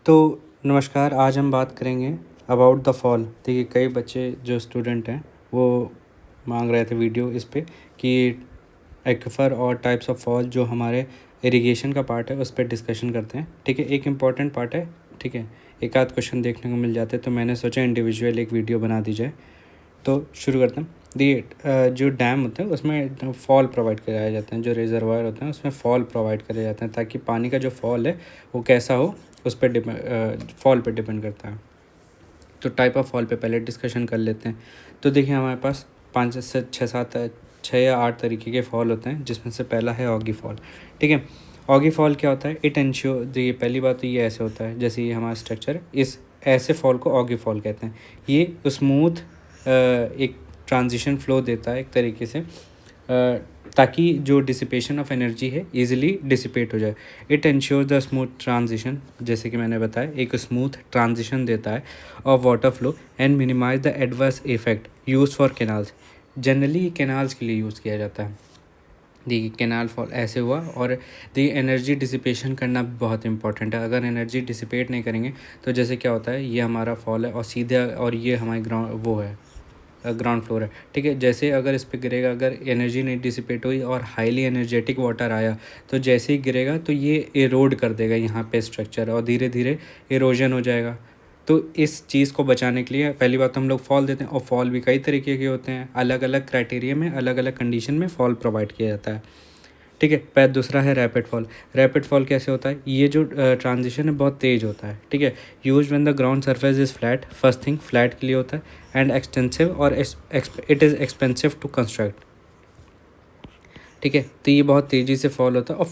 तो नमस्कार, आज हम बात करेंगे अबाउट द फॉल। देखिए, कई बच्चे जो स्टूडेंट हैं वो मांग रहे थे वीडियो इस पे कि एक्वाफर और टाइप्स ऑफ फॉल जो हमारे इरिगेशन का पार्ट है उस पर डिस्कशन करते हैं। ठीक है, एक इम्पॉर्टेंट पार्ट है। ठीक है, एक आध क्वेश्चन देखने को मिल जाते हैं, तो मैंने सोचा इंडिविजुअल एक वीडियो बना दी जाए। तो शुरू करते हैं। दी जो डैम होते हैं उसमें फॉल प्रोवाइड कराए जाते हैं, जो रिजर्वायर होते हैं उसमें फॉल प्रोवाइड करे जाते हैं, ताकि पानी का जो फॉल है वो कैसा हो उस पर फॉल पे डिपेंड करता है। तो टाइप ऑफ फॉल पे पहले डिस्कशन कर लेते हैं। तो देखिए, हमारे पास 5 से 6 या 8 तरीके के फॉल होते हैं, जिसमें से पहला है ऑगी फॉल। ठीक है, ऑगी फॉल क्या होता है? इट एंश्योर, देखिए पहली बात तो ये ऐसे होता है, जैसे ये हमारा स्ट्रक्चर, इस ऐसे फॉल को ऑगी फॉल कहते हैं। ये स्मूथ एक ट्रांजिशन फ्लो देता है एक तरीके से, ताकि जो डिसिपेशन ऑफ एनर्जी है ईजिली डिसिपेट हो जाए। It ensure the smooth transition, जैसे कि मैंने बताया, एक स्मूथ ट्रांजिशन देता है of water flow and minimize the adverse effect use for canals. Generally canals के लिए यूज़ किया जाता है। देखिए, कैनाल फॉल ऐसे हुआ, और देखिए एनर्जी डिसिपेशन करना भी बहुत इंपॉर्टेंट है। अगर एनर्जी डिसिपेट नहीं करेंगे तो जैसे क्या होता है, ये हमारा फॉल है और सीधे, और ये हमारी ग्राउंड फ्लोर है। ठीक है, जैसे अगर इस पर गिरेगा, अगर एनर्जी नहीं डिसिपेट हुई और हाईली एनर्जेटिक वाटर आया, तो जैसे ही गिरेगा तो ये एरोड कर देगा यहाँ पे स्ट्रक्चर, और धीरे धीरे एरोजन हो जाएगा। तो इस चीज़ को बचाने के लिए पहली बात तो हम लोग फॉल देते हैं, और फॉल भी कई तरीके के होते हैं, अलग अलग क्राइटेरिया में, अलग अलग कंडीशन में फॉल प्रोवाइड किया जाता है। ठीक है, पैर दूसरा है रैपिड फॉल। रैपिड फॉल कैसे होता है? ये जो ट्रांजिशन है बहुत तेज़ होता है। ठीक है, use when the ground surface is flat. First thing, flat के लिए होता है, एंड एक्सटेंसिव, और it is expensive to construct. ठीक है, तो ये बहुत तेज़ी से फॉल होता है, और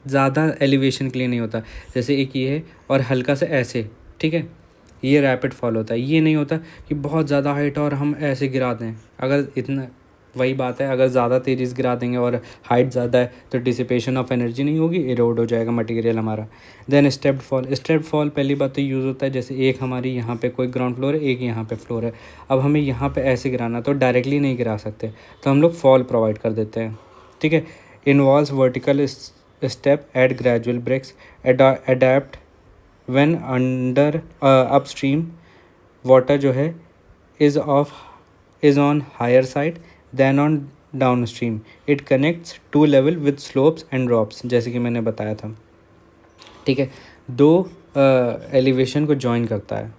ज़्यादा एलिवेशन के लिए नहीं होता। जैसे एक ये है और हल्का से ऐसे। ठीक है, ये रैपिड फॉल होता है। ये नहीं होता कि बहुत ज़्यादा हाइट और हम ऐसे गिरा दें। अगर इतना, वही बात है, अगर ज़्यादा तेज़ी से गिरा देंगे और हाइट ज़्यादा है तो डिसिपेशन ऑफ एनर्जी नहीं होगी, इरोड हो जाएगा मटेरियल हमारा। Then stepped fall. Stepped fall पहली बात तो यूज़ होता है, जैसे एक हमारी यहाँ पे कोई ग्राउंड फ्लोर है, एक यहाँ पे फ्लोर है। अब हमें यहाँ पे ऐसे गिराना, तो डायरेक्टली नहीं गिरा सकते, तो हम लोग फॉल प्रोवाइड कर देते हैं। ठीक है, involves vertical step at gradual breaks, adept when under upstream water जो है is on higher side then on downstream. It connects to level with slopes and drops, जैसे कि मैंने बताया था। ठीक है, दो एलिवेशन को जॉइन करता है।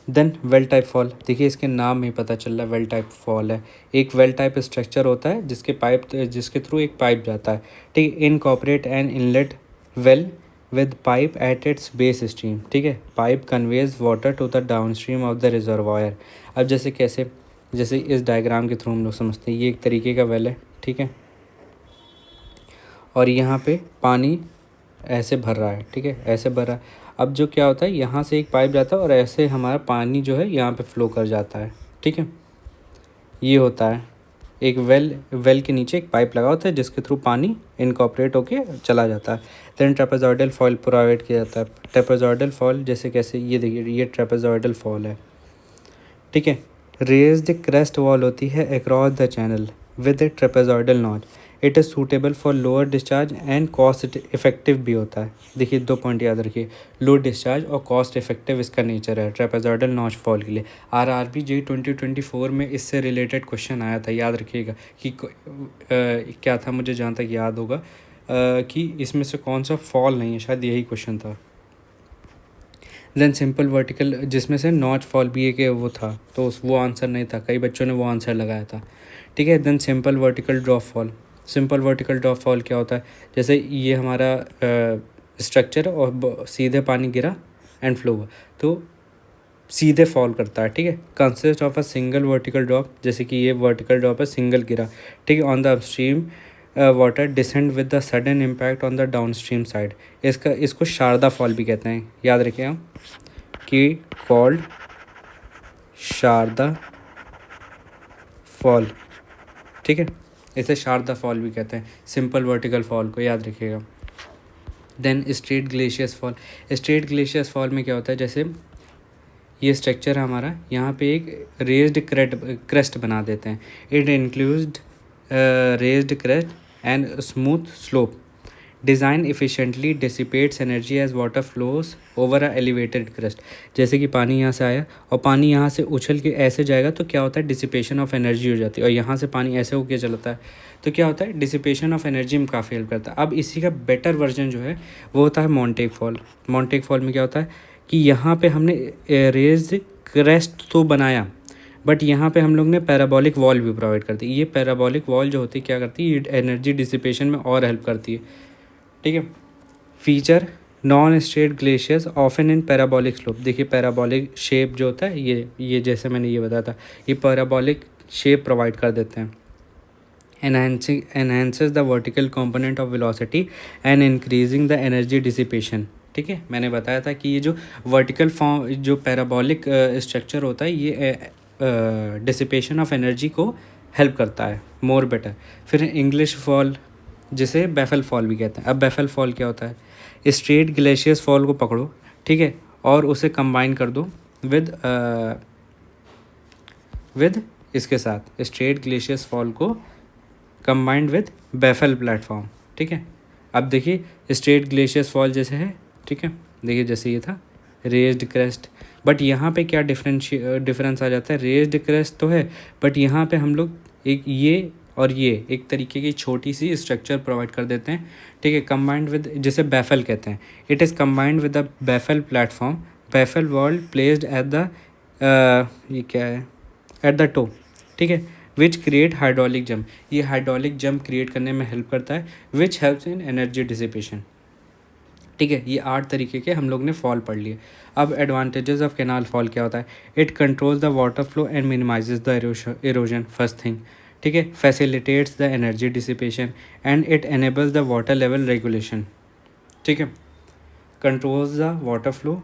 Then well type fall. देखिए, इसके नाम में ही पता चल रहा है वेल टाइप फॉल है। एक वेल टाइप स्ट्रक्चर होता है जिसके थ्रू एक पाइप जाता है। ठीक है, incorporate an inlet well with pipe at its base stream. ठीक है, pipe conveys water to the downstream of the reservoir. अब जैसे कैसे, जैसे इस डायग्राम के थ्रू हम लोग समझते हैं, ये एक तरीके का वेल है। ठीक है, और यहाँ पे पानी ऐसे भर रहा है। ठीक है, ऐसे भर रहा है। अब जो क्या होता है, यहाँ से एक पाइप जाता है और ऐसे हमारा पानी जो है यहाँ पे फ्लो कर जाता है। ठीक है, ये होता है एक वेल के नीचे एक पाइप लगा होता है जिसके थ्रू पानी इनकॉर्पोरेट होके चला जाता है। देन ट्रेपेजॉइडल फॉल प्रोवाइड किया जाता है। ट्रेपेजॉइडल फॉल जैसे कैसे, ये देखिए, ये ट्रेपेजॉइडल फॉल है। ठीक है, रेज्ड क्रेस्ट वॉल होती है across the channel with A trapezoidal notch. It is suitable for lower discharge and cost effective भी होता है। देखिए, 2 पॉइंट याद रखिए, लो डिस्चार्ज और कॉस्ट इफेक्टिव इसका नेचर है ट्रेपेजॉइडल नॉच फॉल के लिए। RRB JEE 2024 में इससे रिलेटेड क्वेश्चन आया था, याद रखिएगा कि क्या था, मुझे जहाँ तक याद होगा कि इसमें से कौन सा फॉल नहीं है, शायद यही क्वेश्चन था। देन सिंपल वर्टिकल, जिसमें से नॉच फॉल भी एक वो था, तो वो आंसर नहीं था, कई बच्चों ने वो आंसर लगाया था। ठीक है, then simple vertical drop fall. Simple vertical drop fall क्या होता है? जैसे ये हमारा स्ट्रक्चर और सीधे पानी गिरा एंड फ्लो हुआ, तो सीधे फॉल करता है। ठीक है, consist of a single vertical drop, जैसे कि ये वर्टिकल ड्रॉप है, सिंगल गिरा। ठीक है, on the upstream water descend with the sudden impact on the downstream side. इसको शारदा फॉल भी कहते हैं, याद रखिए हम, कि कॉल्ड शारदा फॉल। ठीक है, इसे शारदा फॉल भी कहते हैं, सिंपल वर्टिकल फॉल को याद रखिएगा। Then straight glacious fall. Straight glacious fall में क्या होता है, जैसे ये स्ट्रक्चर हमारा, यहाँ पे एक रेज्ड क्रेस्ट बना देते हैं। It includes raised crest and smooth slope. Design efficiently dissipates energy as water flows over a elevated crust. जैसे कि पानी यहाँ से आया और पानी यहाँ से उछल के ऐसे जाएगा तो क्या होता है, डिसिपेशन ऑफ एनर्जी हो जाती है। और यहाँ से पानी ऐसे होके चलता है तो क्या होता है, डिसिपेशन ऑफ एनर्जी में काफ़ी हेल्प करता है। अब इसी का बेटर वर्जन जो है वो होता है मोंटेक फॉल। मोंटेक फॉल में क्या होता है कि यहाँ पे हमने रेज्ड क्रेस्ट तो बनाया, बट यहाँ पे हम लोग ने पैराबोलिक वॉल भी प्रोवाइड कर दी। ये पैराबोलिक वॉल जो होती है क्या करती है, ये एनर्जी डिसिपेशन में और हेल्प करती है। ठीक है। Feature non straight glaciers often in parabolic slope. देखिए पैराबोलिक शेप जो होता है ये जैसे मैंने ये बताया था, ये पैराबोलिक शेप प्रोवाइड कर देते हैं। enhances the vertical component of velocity and increasing the energy dissipation। ठीक है, मैंने बताया था कि ये जो वर्टिकल फॉर्म जो पैराबोलिक स्ट्रक्चर होता है ये डिसिपेशन ऑफ एनर्जी को हेल्प करता है मोर बेटर। फिर इंग्लिश फॉल जिसे बैफल फॉल भी कहते हैं। अब बैफल फॉल क्या होता है, स्ट्रेट ग्लेशियस फॉल को पकड़ो, ठीक है, और उसे कंबाइन कर दो विद इसके साथ स्ट्रेट ग्लेशियस फॉल को कंबाइंड विद बैफल प्लेटफॉर्म। ठीक है। अब देखिए स्ट्रेट ग्लेशियस फॉल जैसे है, ठीक है, देखिए जैसे ये था रेज्ड क्रेस्ट, बट यहाँ पे क्या डिफरेंस आ जाता है, रेज्ड क्रेस्ट तो है बट यहाँ पे हम लोग एक ये और ये एक तरीके की छोटी सी स्ट्रक्चर प्रोवाइड कर देते हैं। ठीक है, कंबाइंड विद जिसे बैफल कहते हैं। It is combined with the baffle platform, baffle wall placed at the ये क्या है, एट द टो। ठीक है, विच क्रिएट हाइड्रोलिक जंप। ये हाइड्रोलिक जंप क्रिएट करने में हेल्प करता है, which helps in energy dissipation. ठीक है, ये 8 तरीके के हम लोग ने फॉल पढ़ लिए। अब एडवांटेजेस ऑफ कैनाल फॉल क्या होता है, it controls the water flow and minimises the erosion first thing. ठीक है, facilitates the energy dissipation and it enables the water level regulation. ठीक है, कंट्रोल्स द वाटर फ्लो,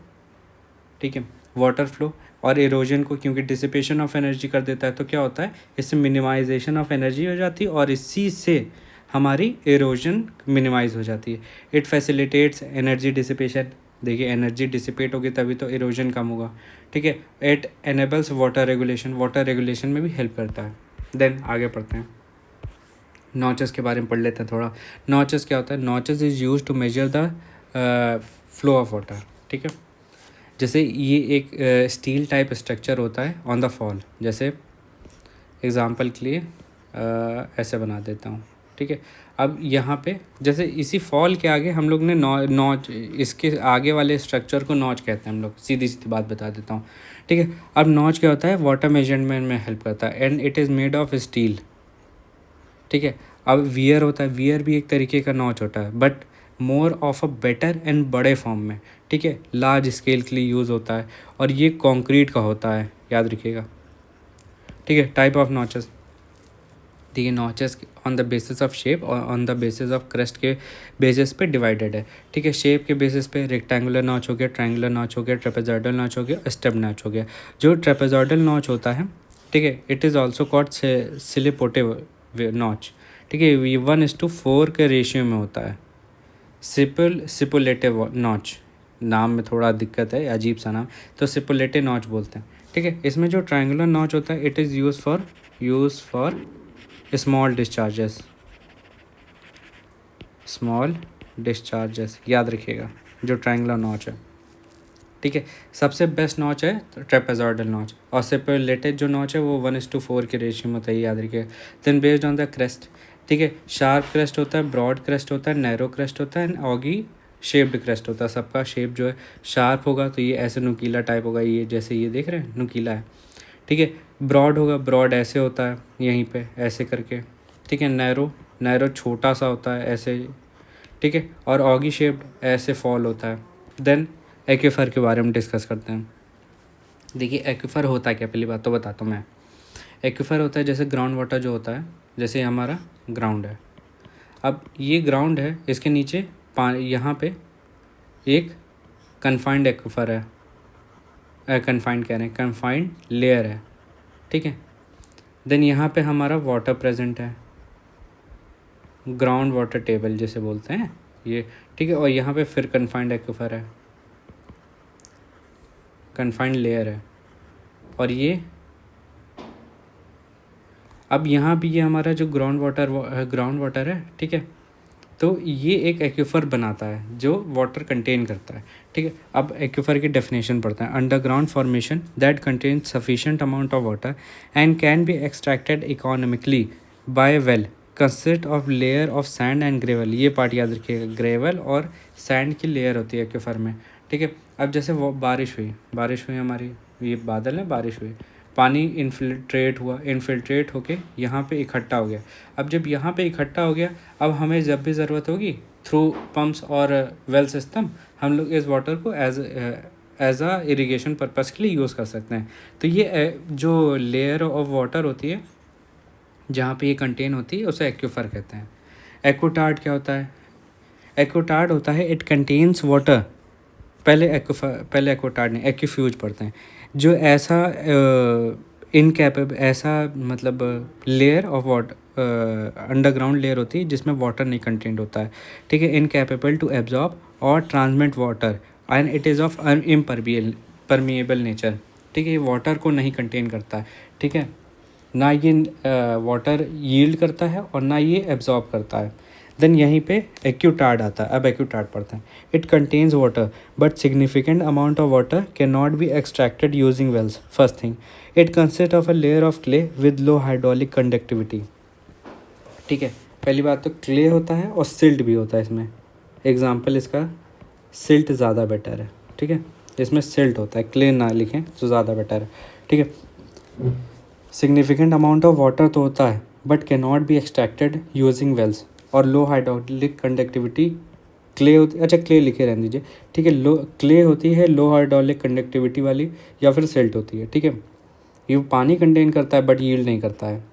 ठीक है, वाटर फ्लो और इरोजन को क्योंकि डिसिपेशन ऑफ एनर्जी कर देता है तो क्या होता है, इससे मिनिमाइजेशन ऑफ एनर्जी हो जाती है और इसी से हमारी इरोजन मिनिमाइज हो जाती है। इट फैसिलिटेट्स एनर्जी डिसिपेशन, देखिए एनर्जी डिसिपेट होगी तभी तो इरोजन कम होगा। ठीक है, it enables water regulation, water regulation में भी हेल्प करता है। देन आगे पढ़ते हैं, नॉचेस के बारे में पढ़ लेते हैं थोड़ा। नॉचेस क्या होता है, notches is use to measure the flow of water. ठीक है, जैसे ये एक स्टील टाइप स्ट्रक्चर होता है ऑन द फॉल, जैसे एग्जांपल के लिए ऐसे बना देता हूँ। ठीक है, अब यहाँ पे जैसे इसी फॉल के आगे हम लोग ने नॉच, इसके आगे वाले स्ट्रक्चर को नॉच कहते हैं हम लोग, सीधी सीधी बात बता देता हूँ। ठीक है, अब नॉच क्या होता है, वाटर मेजरमेंट में हेल्प करता है and it is made of steel. ठीक है, अब वियर होता है, वियर भी एक तरीके का नॉच होता है but more of a better and बड़े फॉर्म में। ठीक है, लार्ज स्केल के लिए यूज़ होता है और ये कंक्रीट का होता है, याद रखिएगा। ठीक है, टाइप ऑफ नॉचेस, देखिए notches on the basis of shape और on the basis of crust के बेसिस पे डिवाइडेड है। ठीक है, शेप के बेसिस पे रेक्टेंगुलर नॉच हो गया, ट्रायंगुलर नॉच हो गया, ट्रेपेजॉइडल नॉच हो गया, स्टेप नॉच हो गया। जो ट्रेपेजॉइडल नॉच होता है, ठीक है, it is also called silipotive notch. ठीक है, ये 1:4 के रेशियो में होता है। सिपुलेटिव नॉच, नाम में थोड़ा दिक्कत है, अजीब सा नाम, तो सिपुलेटिव नॉच बोलते हैं। ठीक है, इसमें जो ट्रायंगुलर नॉच होता है it is use for small discharges, याद रखिएगा जो ट्रायंगुलर नॉच है। ठीक है, सबसे बेस्ट नॉच है ट्रेपेजॉइडल नॉच और सिपुलेटेड जो नॉच है वो 1:4 के रेशियो में होता है, याद रखिएगा। Then based on the crest, ठीक है, शार्प क्रेस्ट होता है, ब्रॉड क्रेस्ट होता है, नैरो क्रेस्ट होता है एंड ऑगी शेप्ड क्रेस्ट होता है। सबका शेप जो है शार्प होगा तो ये ऐसे नुकीला टाइप होगा, ये जैसे ये देख रहे हैं नुकीला है। ठीक है, ब्रॉड होगा, ब्रॉड ऐसे होता है यहीं पे ऐसे करके। ठीक है, नैरो छोटा सा होता है ऐसे। ठीक है, और ऑगी शेप्ड ऐसे फॉल होता है। देन एक्विफर के बारे में डिस्कस करते हैं। देखिए एक्विफर होता है क्या, पहली बात तो बताता हूँ मैं। एक्विफर होता है जैसे ग्राउंड वाटर जो होता है, जैसे हमारा ग्राउंड है, अब ये ग्राउंड है, इसके नीचे यहाँ पे एक कन्फाइंड एक्विफर है, कन्फाइंड लेयर है। ठीक है, देन यहाँ पे हमारा वाटर प्रेजेंट है, ग्राउंड वाटर टेबल जिसे बोलते हैं ये। ठीक है, और यहाँ पे फिर कन्फाइंड एक्विफर है, कन्फाइंड लेयर है, और ये अब यहाँ भी ये हमारा जो ग्राउंड वाटर है, ठीक है, तो ये एक एक्यूफर बनाता है जो वाटर कंटेन करता है, ठीक है। अब एक्यूफर की डेफिनेशन पढ़ते हैं। Underground formation that contain sufficient amount of water and can be extracted economically by well, consist of layer of sand and gravel. ये पार्ट याद रखिएगा, ग्रेवल और सैंड की लेयर होती है एक्यूफर में, ठीक है। अब जैसे वो बारिश हुई हमारी, ये बादल है, बारिश हुई, पानी इन्फिल्ट्रेट होके यहाँ पे इकट्ठा हो गया। अब जब यहाँ पे इकट्ठा हो गया, अब हमें जब भी ज़रूरत होगी थ्रू पम्प्स और वेल सिस्टम हम लोग इस वाटर को एज अ इरिगेशन पर्पज़ के लिए यूज़ कर सकते हैं। तो ये जो लेयर ऑफ वाटर होती है जहाँ पे ये कंटेन होती है उसे एक्यूफर कहते हैं। एक्वाटार्ड क्या होता है? एक्वाटार्ड होता है इट कंटेन्स वाटर, पहले एक्वाटार्ड नहीं, एक्यूफ्यूज पढ़ते हैं, जो ऐसा ऐसा मतलब layer of water underground layer होती है जिसमें वाटर नहीं कंटेंट होता है, ठीक है। इनकैपेबल टू एब्जॉर्ब और transmit water and it is of permeable nature, ठीक है। ये वाटर को नहीं कंटेन करता है, ठीक है, ना ये वाटर यील्ड करता है और ना ये एब्जॉर्ब करता है। देन यहीं पे एक्यूटार्ड आता है। अब एक्यूटार्ड पढ़ते हैं। It contains water but significant amount of water can not be extracted using wells. First thing, it consist of a layer of clay with low hydraulic conductivity, ठीक है। पहली बात तो क्ले होता है और सिल्ट भी होता है इसमें। एग्जाम्पल इसका सिल्ट ज़्यादा बेटर है, ठीक है। इसमें सिल्ट होता है, क्ले ना लिखें तो ज़्यादा बेटर है, ठीक है। सिग्निफिकेंट अमाउंट ऑफ वाटर तो होता है but can not be extracted using wells, और लो हाइड्रोलिक कंडक्टिविटी क्ले होती, अच्छा क्ले लिखे रहने दीजिए, ठीक है। लो क्ले होती है लो हाइड्रोलिक कंडक्टिविटी वाली, या फिर सिल्ट होती है, ठीक है। ये पानी कंटेन करता है बट यील्ड नहीं करता है,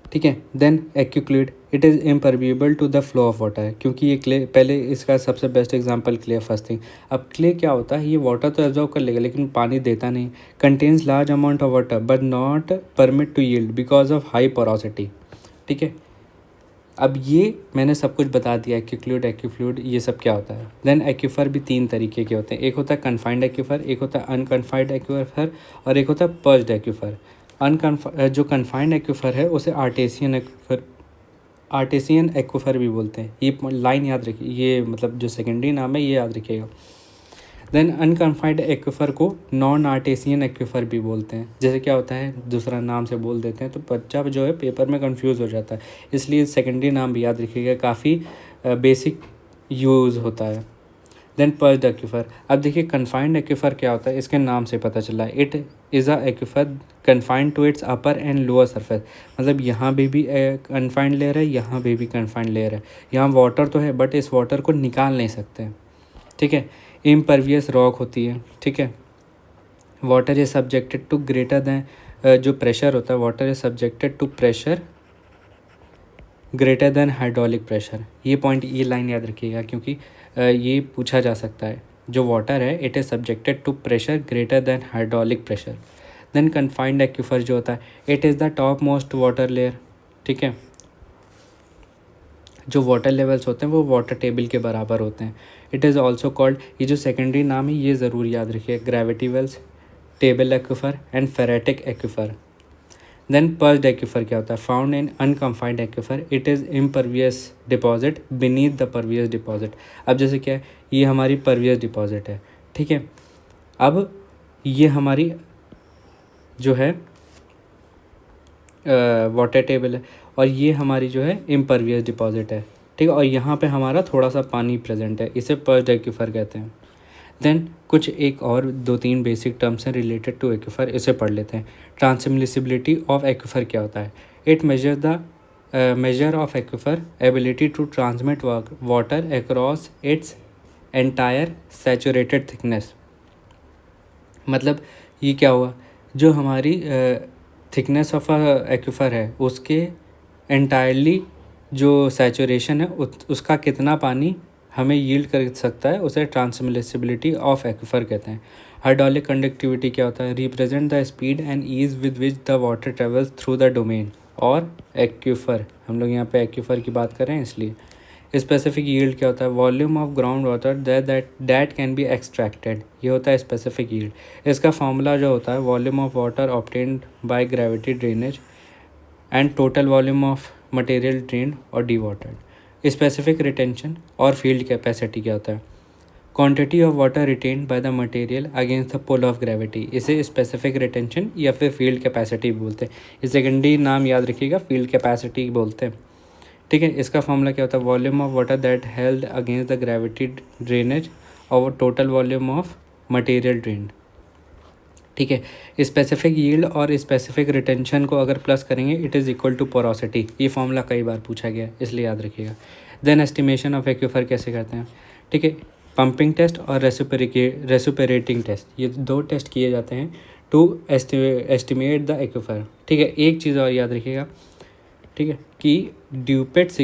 ठीक है। Then aquiclude, it is imperviable to the flow of water, क्योंकि ये क्ले, पहले इसका सबसे best example clay first thing. अब क्ले क्या होता है, ये वाटर तो एब्जॉर्ब कर लेगा लेकिन पानी देता नहीं। Contains large amount of water but not permit to yield because of high porosity, ठीक है। अब ये मैंने सब कुछ बता दिया, एक्यूफ्लूइड ये सब क्या होता है। देन एक्यूफर भी तीन तरीके के होते हैं, एक होता है कन्फाइंड एक्यूफर, एक होता है अनकन्फाइंड एक्यूफर और एक होता है पर्ज्ड एक्यूफर। जो कन्फाइंड एक्यूफर है उसे आर्टेसियन एक्यूफर भी बोलते हैं। ये लाइन याद रखिए, ये मतलब जो सेकेंडरी नाम है ये याद रखिएगा। देन अनकन्फाइंड एक्यूफर को नॉन आर्टेसियन एक्यूफर भी बोलते हैं। जैसे क्या होता है, दूसरा नाम से बोल देते हैं तो बच्चा जो है पेपर में कंफ्यूज हो जाता है, इसलिए सेकेंडरी नाम भी याद रखिएगा, काफ़ी बेसिक यूज़ होता है। देन पर्ज्ड एक्यूफर, अब देखिए कन्फाइंड एक्यूफर क्या होता है, इसके नाम से पता चला, it is a aquifer confined to its upper and lower surface. मतलब यहाँ भी कन्फाइंड लेयर है, यहाँ भी कन्फाइंड लेयर है। यहाँ वाटर तो है बट इस वाटर को निकाल नहीं सकते, ठीक है। इम्परवियस रॉक होती है, ठीक है। Water is subjected to greater than, जो प्रेशर होता है, water is subjected to pressure greater than hydraulic pressure. ये पॉइंट, ये लाइन याद रखिएगा क्योंकि ये पूछा जा सकता है। जो वाटर है it is subjected to pressure greater than hydraulic pressure. Then confined aquifer जो होता है, it is the top most water layer, ठीक है। जो वाटर लेवल्स होते हैं वो वाटर टेबल के बराबर होते हैं। इट इज़ ऑल्सो कॉल्ड, ये जो सेकेंडरी नाम है ये ज़रूर याद रखिए, gravity wells, table aquifer and phreatic aquifer. Then perched aquifer क्या होता है, found in unconfined aquifer, it is impervious deposit beneath the pervious deposit. अब जैसे क्या है, ये हमारी परवियस डिपॉजिट है, ठीक है। अब ये हमारी जो है वाटर टेबल है और ये हमारी जो है इम्परवियस डिपॉजिट है, ठीक है। और यहाँ पे हमारा थोड़ा सा पानी प्रेजेंट है, इसे पर्ज्ड एक्यूफर कहते हैं। देन कुछ एक और दो तीन बेसिक टर्म्स हैं रिलेटेड टू एक्यूफर, इसे पढ़ लेते हैं। ट्रांसमिसिबिलिटी ऑफ एक्यूफर क्या होता है, it measure of aquifer ability to transmit water across its entire saturated thickness. मतलब ये क्या हुआ, जो हमारी थिकनेस ऑफ एक्यूफर है उसके एंटायरली जो सैचुरेशन है उसका कितना पानी हमें यील्ड कर सकता है, उसे ट्रांसमिसिबिलिटी ऑफ एक्यूफर कहते हैं। हाइड्रोलिक कंडक्टिविटी क्या होता है, represent the speed and ease with which the water travels through the domain. और एक्यूफर, हम लोग यहाँ पे एक्यूफर की बात कर रहे हैं इसलिए। स्पेसिफिक यील्ड क्या होता है, volume of ground water that can be extracted, ये होता है स्पेसिफिक यील्ड। इसका फॉर्मूला जो होता है, volume of water obtained by gravity drainage and total volume of material drain और डी वाटर्ड। स्पेसिफिक रिटेंशन और फील्ड कैपेसिटी क्या होता है? Quantity of water retained by the material against the pull of gravity, इसे specific retention या फिर field capacity बोलते हैं। ये सेकेंडरी नाम याद रखिएगा, फील्ड कैपेसिटी बोलते हैं। ठीक है, इसका फॉर्मूला क्या होता है? Volume of water that held against the gravity drainage और total volume of material drained. ठीक है, स्पेसिफिक यील्ड और स्पेसिफिक रिटेंशन को अगर प्लस करेंगे it is equal to porosity. ये फॉर्मूला कई बार पूछा गया इसलिए याद रखिएगा। देन एस्टिमेशन ऑफ एक्यूफर कैसे करते हैं? ठीक है, पंपिंग टेस्ट और रेसिप्रोकेटिंग टेस्ट, ये दो टेस्ट किए जाते हैं टू एस्टिमेट द एक्यूफर। ठीक है, एक चीज़ और याद रखिएगा, ठीक है, कि Dupuit's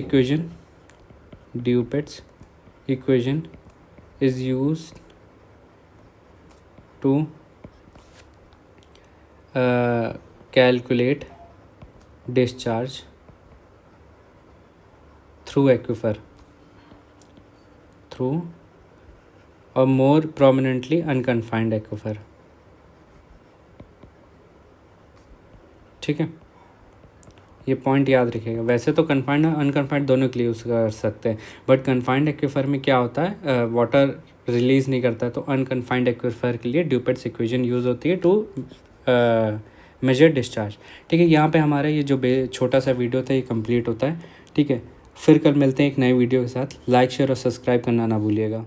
equation is use to calculate discharge through aquifer और मोर प्रोमिनेंटली अनकन्फाइंड एक्यूफर। ठीक है, ये पॉइंट याद रखिएगा। वैसे तो कन्फाइंड और अनकन्फाइंड दोनों के लिए यूज़ कर सकते हैं, बट कन्फाइंड एक्यूफर में क्या होता है, वाटर रिलीज़ नहीं करता है, तो अनकन्फाइंड एक्यूफर के लिए ड्यूपेट्स इक्वेशन यूज़ होती है टू मेजर डिस्चार्ज। ठीक है, यहाँ पे हमारा ये जो छोटा सा वीडियो था ये कंप्लीट होता है। ठीक है, फिर कल मिलते हैं एक नए वीडियो के साथ। लाइक शेयर और सब्सक्राइब करना ना भूलिएगा।